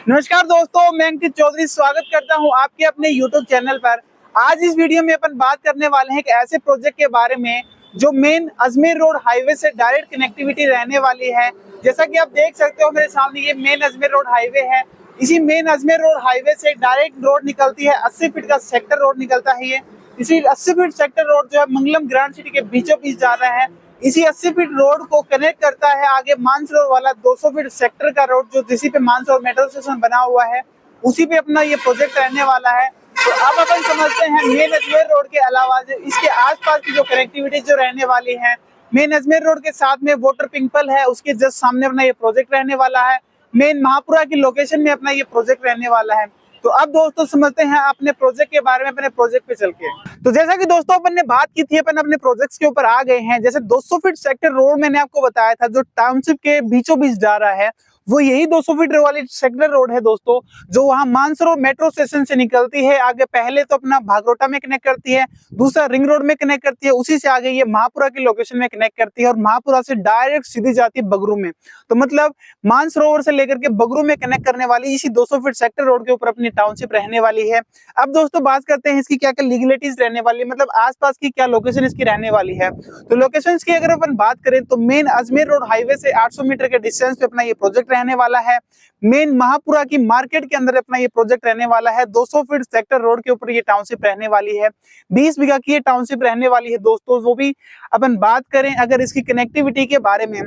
नमस्कार दोस्तों, मैं अंकित चौधरी स्वागत करता हूं आपके अपने YouTube चैनल पर। आज इस वीडियो में अपन बात करने वाले हैं एक ऐसे प्रोजेक्ट के बारे में जो मेन अजमेर रोड हाईवे से डायरेक्ट कनेक्टिविटी रहने वाली है। जैसा कि आप देख सकते हो मेरे सामने ये मेन अजमेर रोड हाईवे है। इसी मेन अजमेर रोड हाईवे से डायरेक्ट रोड निकलती है, 80 फीट का सेक्टर रोड निकलता है। ये इसी 80 फीट सेक्टर रोड जो है मंगलम ग्रांड सिटी के बीचों बीच जा रहा है। इसी 80 फीट रोड को कनेक्ट करता है आगे मानसरोवर वाला 200 फीट सेक्टर का रोड, जो जिसी पे मानसरोवर मेट्रो स्टेशन बना हुआ है, उसी पे अपना ये प्रोजेक्ट रहने वाला है। तो अब अपन समझते हैं मेन अजमेर रोड के अलावा इसके आसपास की जो कनेक्टिविटी जो रहने वाली है। मेन अजमेर रोड के साथ में वाटर पिंपल है, उसके जस्ट सामने अपना ये प्रोजेक्ट रहने वाला है। मेन महापुरा की लोकेशन में अपना ये प्रोजेक्ट रहने वाला है। तो अब दोस्तों समझते हैं अपने प्रोजेक्ट के बारे में, अपने प्रोजेक्ट पे चल के। तो जैसा कि दोस्तों अपन ने बात की थी, अपन अपने प्रोजेक्ट्स के ऊपर आ गए हैं। जैसे 200 फीट सेक्टर रोड मैंने आपको बताया था जो टाउनशिप के बीचों बीच जा रहा है, वो यही 200 फीट वाली सेक्टर रोड है दोस्तों, जो वहां मानसरोवर मेट्रो स्टेशन से निकलती है। आगे पहले तो अपना भागरोटा में कनेक्ट करती है, दूसरा रिंग रोड में कनेक्ट करती है, उसी से आगे ये महापुरा की लोकेशन में कनेक्ट करती है और महापुरा से डायरेक्ट सीधी जाती है बगरू में। तो मतलब मानसरोवर से लेकर के बगरू में कनेक्ट करने वाली इसी 200 फीट सेक्टर रोड के ऊपर अपनी टाउनशिप रहने वाली है। अब दोस्तों बात करते हैं इसकी क्या क्या लीगलिटीज रहने वाली है, मतलब आसपास की क्या लोकेशन इसकी रहने वाली है। तो लोकेशंस की अगर अपन बात करें तो मेन अजमेर रोड हाईवे से 800 मीटर के डिस्टेंस पे अपना ये प्रोजेक्ट रहने वाला है। मेन महापुरा की मार्केट के अंदर अपना ये प्रोजेक्ट रहने वाला है। 200 फीट सेक्टर रोड के ऊपर ये टाउनशिप रहने वाली है। 20 बीघा की ये टाउनशिप रहने वाली है दोस्तों। वो भी अपन बात करें अगर इसकी कनेक्टिविटी के बारे में,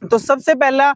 तो सबसे पहला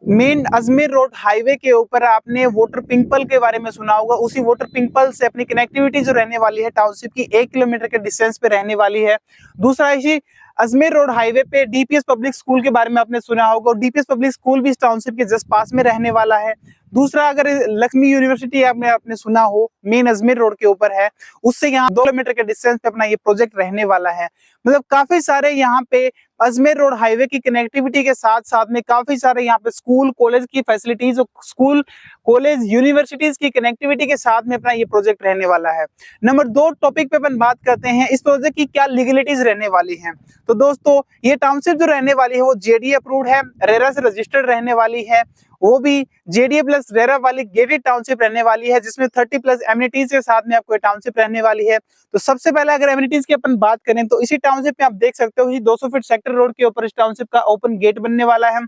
मेन अजमेर रोड हाईवे के ऊपर आपने वाटर पिंपल के बारे में सुना होगा। उसी वाटर पिंपल से अपनी कनेक्टिविटी जो रहने वाली है टाउनशिप की 1 किलोमीटर के डिस्टेंस पे रहने वाली है। दूसरा इसी अजमेर रोड हाईवे पे डीपीएस पब्लिक स्कूल के बारे में आपने सुना होगा और डीपीएस पब्लिक स्कूल भी इस टाउनशिप के जस्ट पास में रहने वाला है। दूसरा अगर लक्ष्मी यूनिवर्सिटी आपने सुना हो, मेन अजमेर रोड के ऊपर है, उससे यहाँ 2 किलोमीटर के डिस्टेंस पे अपना ये प्रोजेक्ट रहने वाला है। मतलब काफी सारे यहाँ पे अजमेर रोड हाईवे की कनेक्टिविटी के साथ साथ में काफी सारे यहाँ पे स्कूल कॉलेज की फैसिलिटीज और स्कूल कॉलेज यूनिवर्सिटीज की कनेक्टिविटी के साथ में अपना ये प्रोजेक्ट रहने वाला है। नंबर 2 टॉपिक पे अपन बात करते हैं इस प्रोजेक्ट की क्या लीगलिटीज रहने वाली है। तो दोस्तों ये टाउनशिप जो रहने वाली है वो जेडीए अप्रूव्ड है, रेरा से रजिस्टर्ड रहने वाली है। वो भी जेडीए प्लस रेरा वाली गेटेड टाउनशिप रहने वाली है, जिसमें 30 प्लस एमिनिटीज के साथ में आपको टाउनशिप रहने वाली है। तो सबसे पहले अगर एमिनिटीज की अपन बात करें तो इसी टाउनशिप में आप देख सकते हो 200 फीट सेक्टर रोड के ऊपर इस टाउनशिप का ओपन गेट बनने वाला है।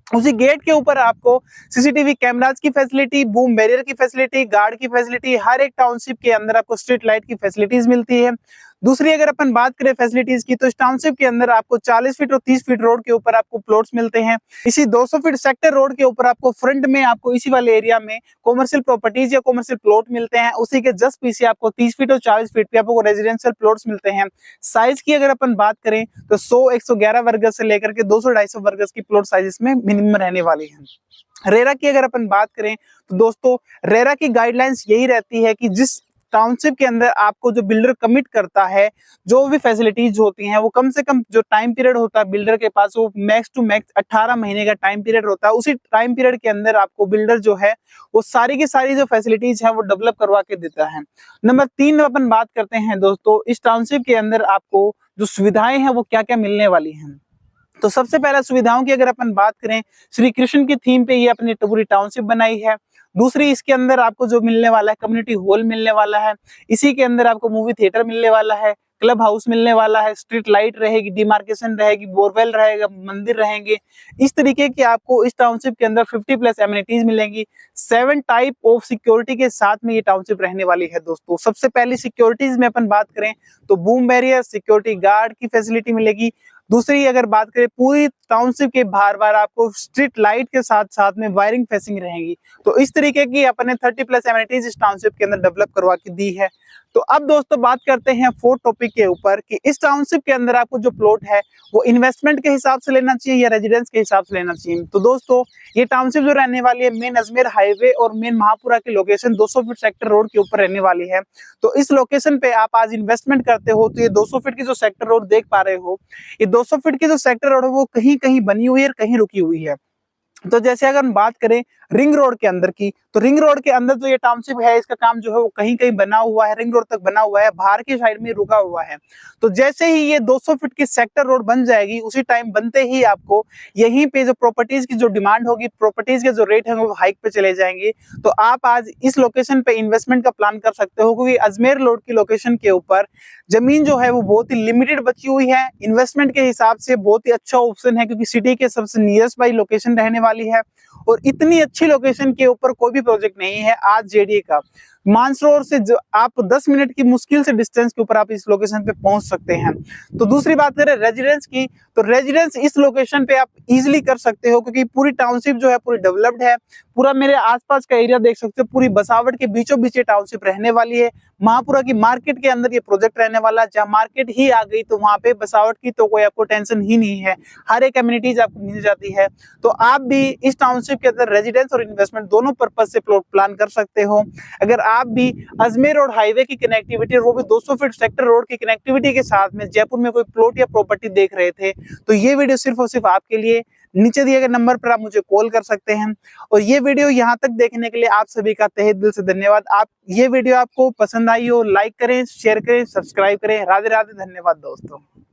उसी गेट के ऊपर आपको सीसीटीवी कैमरास की फैसिलिटी, बूम बैरियर की फैसिलिटी, गार्ड की फैसिलिटी, हर एक टाउनशिप के अंदर आपको स्ट्रीट लाइट की फैसिलिटीज मिलती है। दूसरी अगर अपन बात करें फैसिलिटीज की, तो इस टाउनशिप के अंदर आपको 40 फीट और 30 फीट रोड के ऊपर आपको प्लॉट्स मिलते हैं। इसी 200 फीट सेक्टर रोड के ऊपर आपको फ्रंट में आपको इसी वाले एरिया में कॉमर्शियल प्रॉपर्टीज या कॉमर्शियल प्लॉट मिलते हैं। उसी के जस्ट पीछे आपको 30 फीट और 40 फीट पे आपको रेजिडेंशियल प्लॉट्स मिलते हैं। साइज की अगर अपन बात करें तो 100-111 वर्ग से लेकर के 200-250 वर्ग की प्लॉट साइज में मिनिमम रहने वाली है। रेरा की अगर अपन बात करें तो दोस्तों रेरा की गाइडलाइंस यही रहती है कि जिस टाउनशिप के अंदर आपको जो बिल्डर कमिट करता है, जो भी फैसिलिटीज होती हैं, वो कम से कम जो टाइम पीरियड होता है बिल्डर के पास वो मैक्स टू मैक्स 18 महीने का टाइम पीरियड होता है। उसी टाइम पीरियड के अंदर आपको बिल्डर जो है वो सारी की सारी जो फैसिलिटीज है वो डेवलप करवा के देता है। नंबर 3 अपन बात करते हैं दोस्तों इस टाउनशिप के अंदर आपको जो सुविधाएं हैं वो क्या क्या मिलने वाली हैं। तो सबसे पहला सुविधाओं की अगर अपन बात करें, श्री कृष्ण की थीम पे ये अपनी पूरी टाउनशिप बनाई है। दूसरी इसके अंदर आपको जो मिलने वाला है कम्युनिटी हॉल मिलने वाला है। इसी के अंदर आपको मूवी थिएटर मिलने वाला है, क्लब हाउस मिलने वाला है, स्ट्रीट लाइट रहेगी, डिमार्केशन रहेगी, बोरवेल रहेगा, मंदिर रहेंगे। इस तरीके की आपको इस टाउनशिप के अंदर 50 प्लस एमिनिटीज मिलेंगी। 7 टाइप ऑफ सिक्योरिटी के साथ में ये टाउनशिप रहने वाली है दोस्तों। सबसे पहली सिक्योरिटीज में अपन बात करें तो बूम बैरियर, सिक्योरिटी गार्ड की फैसिलिटी मिलेगी। दूसरी अगर बात करें पूरी टाउनशिप के बाहर बार आपको स्ट्रीट लाइट के साथ साथ में वायरिंग फेसिंग रहेगी। तो इस तरीके की अपने 30 प्लस एमिनिटीज इस टाउनशिप के अंदर डेवलप करवा के दी है। तो अब दोस्तों बात करते हैं 4 टॉपिक के ऊपर कि इस टाउनशिप के अंदर आपको जो प्लॉट है वो इन्वेस्टमेंट के हिसाब से लेना चाहिए या रेजिडेंस के हिसाब से लेना चाहिए। तो दोस्तों ये टाउनशिप जो रहने वाली है मेन अजमेर हाईवे और मेन महापुरा की लोकेशन 200 फीट सेक्टर रोड के ऊपर रहने वाली है। तो इस लोकेशन पे आप आज इन्वेस्टमेंट करते हो तो ये 200 फीट की जो सेक्टर रोड देख पा रहे हो, ये 200 फीट की जो सेक्टर रोड है वो कहीं कहीं बनी हुई है और कहीं रुकी हुई है। तो जैसे अगर हम बात करें रिंग रोड के अंदर की, तो रिंग रोड के अंदर जो ये टाउनशिप है, इसका काम जो है वो कहीं कहीं बना हुआ है, रिंग रोड तक बना हुआ है, बाहर की साइड में रुका हुआ है। तो जैसे ही ये 200 फीट की सेक्टर रोड बन जाएगी, उसी टाइम बनते ही आपको यहीं पे जो प्रॉपर्टीज की जो डिमांड होगी, प्रॉपर्टीज के जो रेट होंगे वो हाइक पे चले जाएंगे। तो आप आज इस लोकेशन पे इन्वेस्टमेंट का प्लान कर सकते हो, क्योंकि अजमेर रोड की लोकेशन के ऊपर जमीन जो है वो बहुत ही लिमिटेड बची हुई है। इन्वेस्टमेंट के हिसाब से बहुत ही अच्छा ऑप्शन है, क्योंकि सिटी के सबसे नियरेस्ट बाई लोकेशन रहने वाली है, और इतनी अच्छी लोकेशन के ऊपर कोई भी प्रोजेक्ट नहीं है आज जेडीए का। मानसरोवर से जो आप 10 मिनट की मुश्किल से डिस्टेंस के ऊपर आप इस लोकेशन पे पहुंच सकते हैं। तो दूसरी बात करें रेजिडेंस की, तो रेजिडेंस इस लोकेशन पे आप इजीली कर सकते हो, क्योंकि पूरी टाउनशिप जो है पूरी डेवलप्ड है। पूरा मेरे आसपास का एरिया देख सकते हो, पूरी बसावट के बीचों बीच ये टाउनशिप रहने वाली है। महापुरा की मार्केट के अंदर ये प्रोजेक्ट रहने वाला है। जहाँ मार्केट ही आ गई तो वहां पे बसावट की तो कोई आपको टेंशन ही नहीं है, हर एक एमिनिटीज आपको मिल जाती है। तो आप भी इस टाउनशिप के अंदर रेजिडेंस और इन्वेस्टमेंट दोनों पर्पज से प्लॉट प्लान कर सकते हो। अगर आप भी अजमेर रोड हाईवे की कनेक्टिविटी, वो भी 200 फीट सेक्टर रोड की कनेक्टिविटी के साथ में जयपुर में कोई प्लॉट या प्रॉपर्टी देख रहे थे, तो ये वीडियो सिर्फ और सिर्फ आपके लिए। नीचे दिए गए नंबर पर आप मुझे कॉल कर सकते हैं। और ये वीडियो यहाँ तक देखने के लिए आप सभी का तहे दिल से धन्यवाद। आप ये वीडियो आपको पसंद आई हो, लाइक करें, शेयर करें, सब्सक्राइब करें। राधे राधे, धन्यवाद दोस्तों।